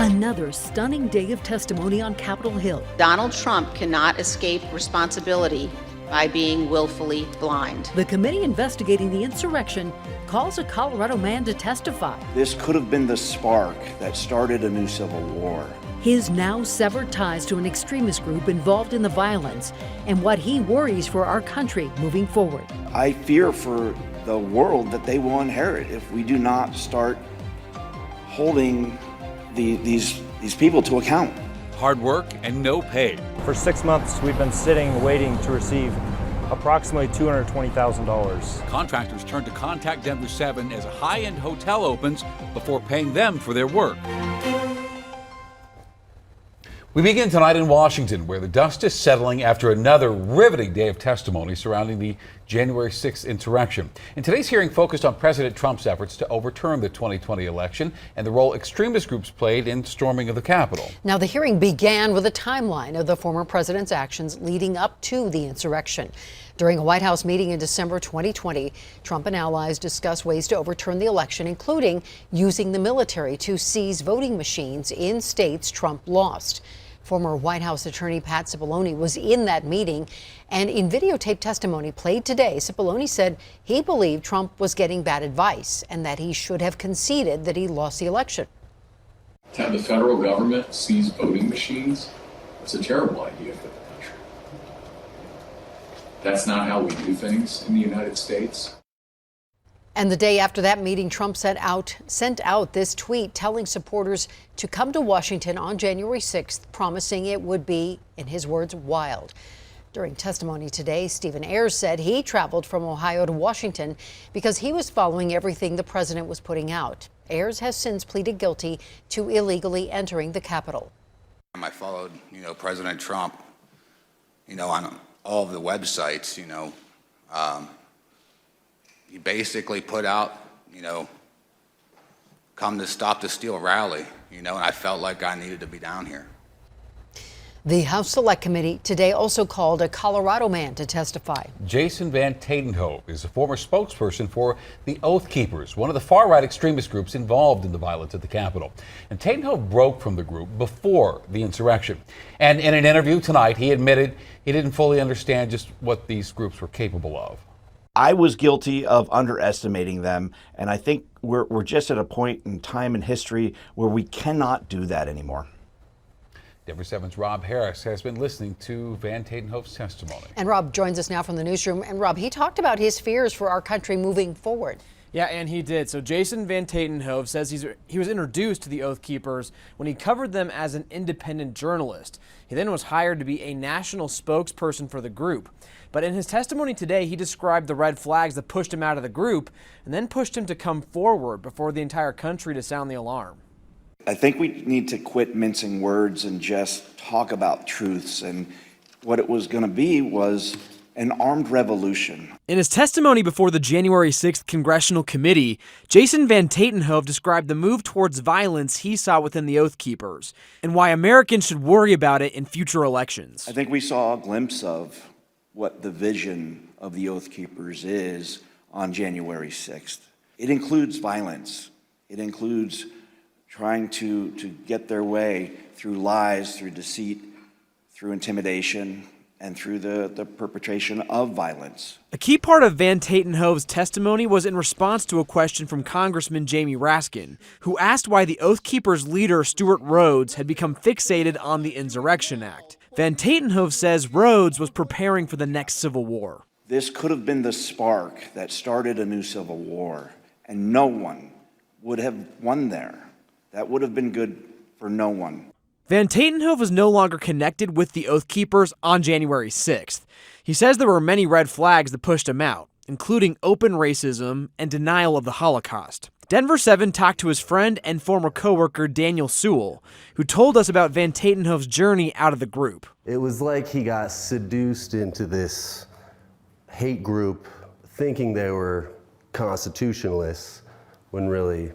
Another stunning day of testimony on Capitol Hill. Donald Trump cannot escape responsibility by being willfully blind. The committee investigating the insurrection calls a Colorado man to testify. This could have been the spark that started a new civil war. His now severed ties to an extremist group involved in the violence and what he worries for our country moving forward. I fear for the world that they will inherit if we do not start holding these people to account. Hard work and no pay. For 6 months, we've been sitting waiting to receive approximately $220,000. Contractors turn to contact Denver 7 as a high-end hotel opens before paying them for their work. We begin tonight in Washington, where the dust is settling after another riveting day of testimony surrounding the January 6th insurrection. And today's hearing focused on President Trump's efforts to overturn the 2020 election and the role extremist groups played in storming of the Capitol. Now, the hearing began with a timeline of the former president's actions leading up to the insurrection. During a White House meeting in December 2020, Trump and allies discussed ways to overturn the election, including using the military to seize voting machines in states Trump lost. Former White House attorney Pat Cipollone was in that meeting, and in videotape testimony played today, Cipollone said he believed Trump was getting bad advice and that he should have conceded that he lost the election. To have the federal government seize voting machines, it's a terrible idea for the country. That's not how we do things in the United States. And the day after that meeting, Trump sent out this tweet telling supporters to come to Washington on January 6th, promising it would be, in his words, wild. During testimony today, Stephen Ayers said he traveled from Ohio to Washington because he was following everything the president was putting out. Ayers has since pleaded guilty to illegally entering the Capitol. I followed, President Trump, on all of the websites, he basically put out, come to Stop the Steal rally, and I felt like I needed to be down here. The House Select Committee today also called a Colorado man to testify. Jason VanTattenhove is a former spokesperson for the Oath Keepers, one of the far-right extremist groups involved in the violence at the Capitol. And Tattenhove broke from the group before the insurrection. And in an interview tonight, he admitted he didn't fully understand just what these groups were capable of. I was guilty of underestimating them, and I think we're just at a point in time in history where we cannot do that anymore. Denver 7's Rob Harris has been listening to VanTattenhove's testimony. And Rob joins us now from the newsroom. And Rob, he talked about his fears for our country moving forward. Yeah, and he did. So Jason VanTattenhove says he was introduced to the Oath Keepers when he covered them as an independent journalist. He then was hired to be a national spokesperson for the group. But in his testimony today, he described the red flags that pushed him out of the group and then pushed him to come forward before the entire country to sound the alarm. I think we need to quit mincing words and just talk about truths. And what it was going to be was an armed revolution. In his testimony before the January 6th Congressional Committee, Jason VanTattenhove described the move towards violence he saw within the Oath Keepers and why Americans should worry about it in future elections. I think we saw a glimpse of what the vision of the Oath Keepers is on January 6th. It includes violence. It includes trying to get their way through lies, through deceit, through intimidation, and through the perpetration of violence. A key part of VanTattenhove's testimony was in response to a question from Congressman Jamie Raskin, who asked why the Oath Keepers leader Stewart Rhodes had become fixated on the Insurrection Act. VanTattenhove says Rhodes was preparing for the next Civil War. This could have been the spark that started a new Civil War, and no one would have won there. That would have been good for no one. VanTattenhove was no longer connected with the Oath Keepers on January 6th. He says there were many red flags that pushed him out, including open racism and denial of the Holocaust. Denver 7 talked to his friend and former coworker Daniel Sewell, who told us about VanTattenhove's journey out of the group. It was like he got seduced into this hate group thinking they were constitutionalists when really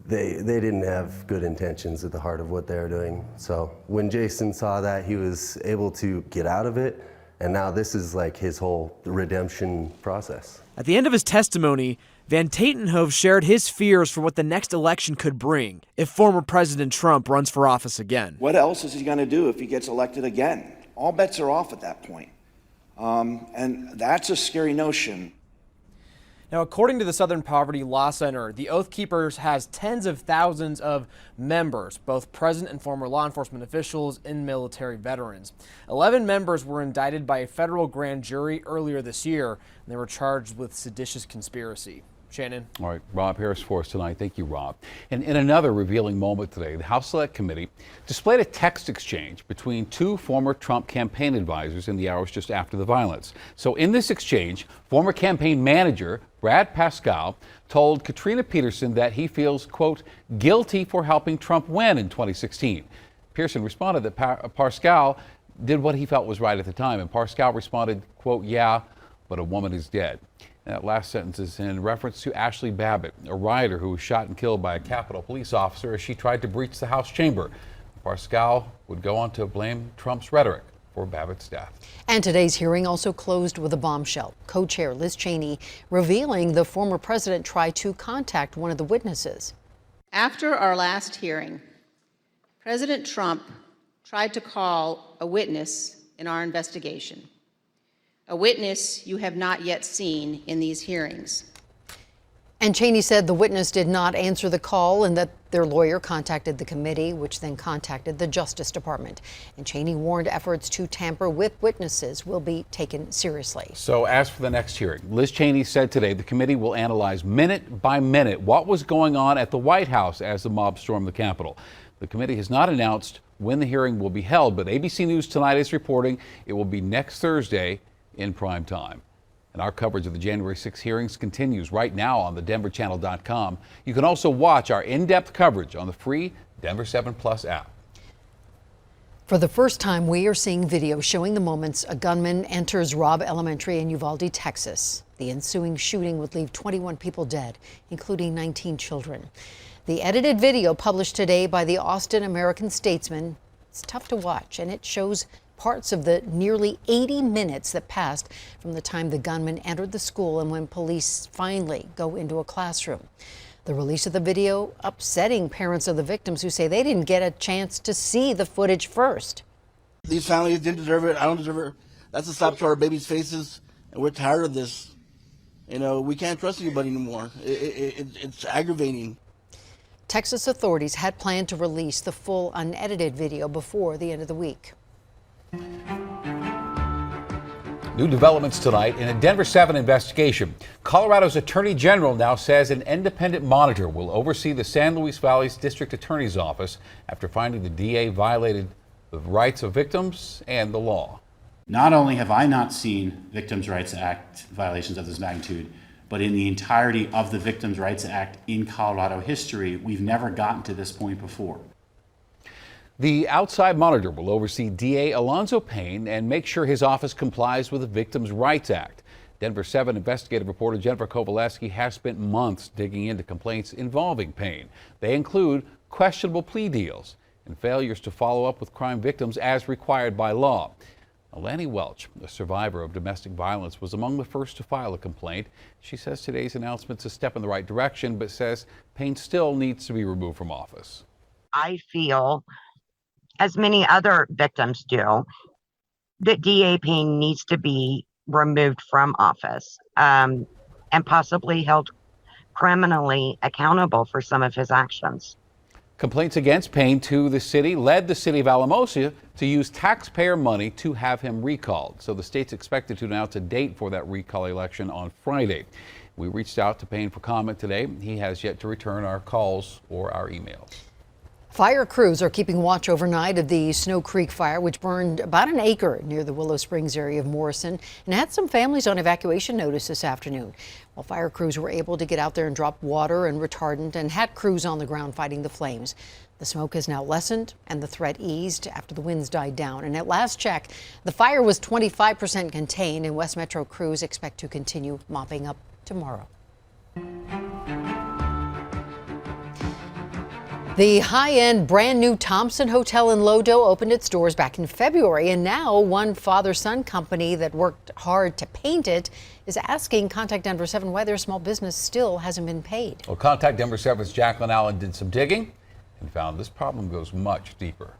they didn't have good intentions at the heart of what they were doing. So when Jason saw that, he was able to get out of it And now this is like his whole redemption process. At the end of his testimony, VanTattenhove shared his fears for what the next election could bring if former President Trump runs for office again. What else is he going to do if he gets elected again? All bets are off at that point. And that's a scary notion. Now, according to the Southern Poverty Law Center, the Oath Keepers has tens of thousands of members, both present and former law enforcement officials and military veterans. 11 members were indicted by a federal grand jury earlier this year, and they were charged with seditious conspiracy. Shannon. All right, Rob Harris for us tonight. Thank you, Rob. And in another revealing moment today, the House Select Committee displayed a text exchange between two former Trump campaign advisors in the hours just after the violence. So in this exchange, former campaign manager Brad Pascal told Katrina Peterson that he feels, quote, guilty for helping Trump win in 2016. Pearson responded that Pascal did what he felt was right at the time, and Pascal responded, quote, yeah, but a woman is dead. That last sentence is in reference to Ashley Babbitt, a rioter who was shot and killed by a Capitol police officer as she tried to breach the House chamber. Pascal would go on to blame Trump's rhetoric for Babbitt's death. And today's hearing also closed with a bombshell. Co-chair Liz Cheney revealing the former president tried to contact one of the witnesses. After our last hearing, President Trump tried to call a witness in our investigation. A witness you have not yet seen in these hearings. And Cheney said the witness did not answer the call and that their lawyer contacted the committee, which then contacted the Justice Department. And Cheney warned efforts to tamper with witnesses will be taken seriously. So as for the next hearing, Liz Cheney said today the committee will analyze minute by minute what was going on at the White House as the mob stormed the Capitol. The committee has not announced when the hearing will be held, but ABC News Tonight is reporting it will be next Thursday in prime time. And our coverage of the January 6 hearings continues right now on the denverchannel.com. You can also watch our in-depth coverage on the free Denver 7 Plus app. For the first time, we are seeing video showing the moments a gunman enters Robb Elementary in Uvalde, Texas. The ensuing shooting would leave 21 people dead, including 19 children. The edited video published today by the Austin American-Statesman, it's tough to watch, and it shows parts of the nearly 80 minutes that passed from the time the gunman entered the school and when police finally go into a classroom. The release of the video upsetting parents of the victims who say they didn't get a chance to see the footage first. These families didn't deserve it. I don't deserve it. That's a slap to our babies' faces, and we're tired of this. You know, we can't trust anybody anymore. It's aggravating. Texas authorities had planned to release the full unedited video before the end of the week. New developments tonight in a Denver 7 investigation. Colorado's Attorney General now says an independent monitor will oversee the San Luis Valley's District Attorney's Office after finding the DA violated the rights of victims and the law. Not only have I not seen Victims' Rights Act violations of this magnitude, but in the entirety of the Victims' Rights Act in Colorado history, we've never gotten to this point before. The outside monitor will oversee DA Alonzo Payne and make sure his office complies with the Victims' Rights Act. Denver 7 investigative reporter Jennifer Kovaleski has spent months digging into complaints involving Payne. They include questionable plea deals and failures to follow up with crime victims as required by law. Lanny Welch, a survivor of domestic violence, was among the first to file a complaint. She says today's announcement's a step in the right direction, but says Payne still needs to be removed from office. I feel, as many other victims do, that DA Payne needs to be removed from office and possibly held criminally accountable for some of his actions. Complaints against Payne to the city led the city of Alamosa to use taxpayer money to have him recalled. So the state's expected to announce a date for that recall election on Friday. We reached out to Payne for comment today. He has yet to return our calls or our emails. Fire crews are keeping watch overnight of the Snow Creek fire, which burned about an acre near the Willow Springs area of Morrison and had some families on evacuation notice this afternoon. While fire crews were able to get out there and drop water and retardant and had crews on the ground fighting the flames. The smoke has now lessened and the threat eased after the winds died down. And at last check, the fire was 25% contained, and West Metro crews expect to continue mopping up tomorrow. The high-end brand new Thompson Hotel in Lodo opened its doors back in February, and now one father-son company that worked hard to paint it is asking Contact Denver 7 why their small business still hasn't been paid. Well, Contact Denver 7's Jacqueline Allen did some digging and found this problem goes much deeper.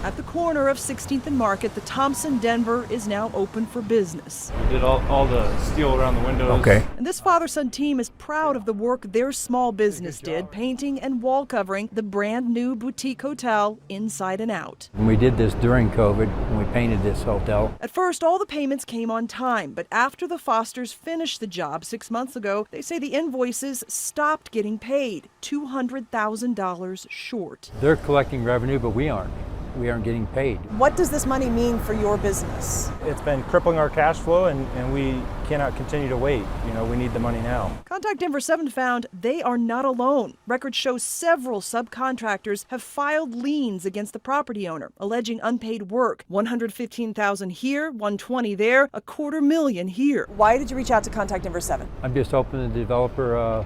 At the corner of 16th and Market, the Thompson Denver is now open for business. We did all the steel around the windows. Okay. And this father-son team is proud of the work their small business did, painting and wall covering the brand new boutique hotel inside and out. And we did this during COVID when we painted this hotel. At first, all the payments came on time, but after the Fosters finished the job 6 months ago, they say the invoices stopped getting paid, $200,000 short. They're collecting revenue, but we aren't. We aren't getting paid. What does this money mean for your business? It's been crippling our cash flow, and we cannot continue to wait. You know, we need the money now. Contact Denver 7 found they are not alone. Records show several subcontractors have filed liens against the property owner, alleging unpaid work. $115,000 here, $120,000 there, $250,000 here. Why did you reach out to Contact Denver 7? I'm just hoping the developer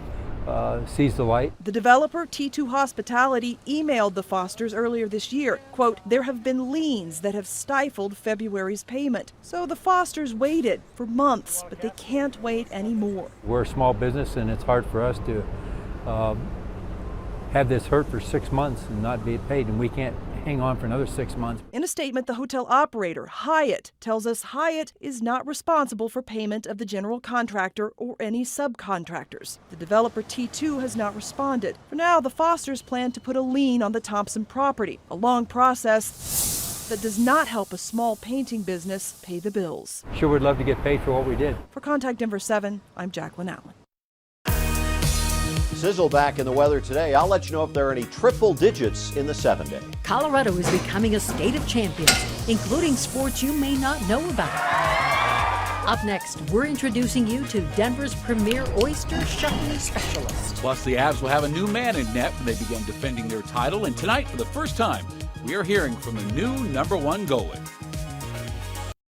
sees the light. The developer, T2 Hospitality, emailed the Fosters earlier this year. Quote, there have been liens that have stifled February's payment. So the Fosters waited for months, but they can't wait anymore. We're a small business, and it's hard for us to have this hurt for 6 months and not be paid, and we can't hang on for another 6 months. In a statement, the hotel operator, Hyatt, tells us Hyatt is not responsible for payment of the general contractor or any subcontractors. The developer, T2, has not responded. For now, the Fosters plan to put a lien on the Thompson property, a long process that does not help a small painting business pay the bills. Sure would love to get paid for what we did. For Contact Denver 7, I'm Jacqueline Allen. Sizzle back in the weather today. I'll let you know if there are any triple digits in the 7-day. Colorado is becoming a state of champions, including sports you may not know about. Up next, we're introducing you to Denver's premier oyster shucking specialist. Plus, the Avs will have a new man in net when they begin defending their title. And tonight, for the first time, we are hearing from the new #1 goalie.